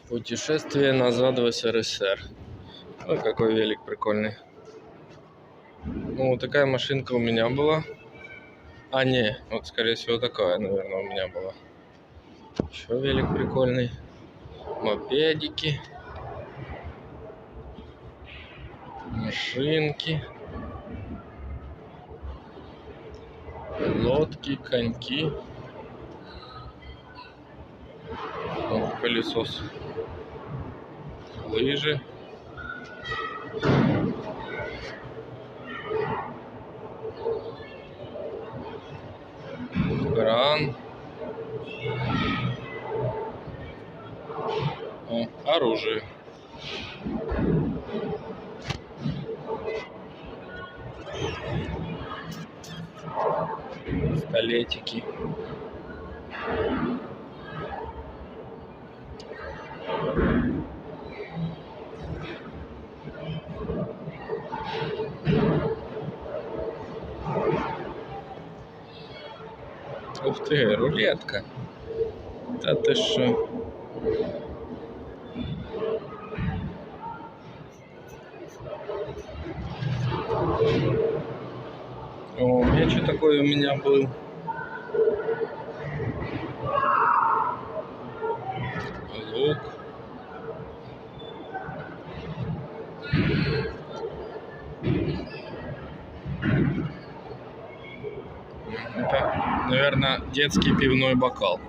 Путешествие назад в СССР. Ой, какой велик прикольный. Ну, вот такая машинка у меня была. А, не, вот скорее всего такая, наверное, у меня была. Еще велик прикольный. Мопедики. Машинки. Лодки, коньки. Вот пылесос. Лыжи. Кран. О, оружие. Пистолетики. Ух ты, рулетка. Да ты шо? О, меч такой у меня был. Лук. Это, наверное, детский пивной бокал.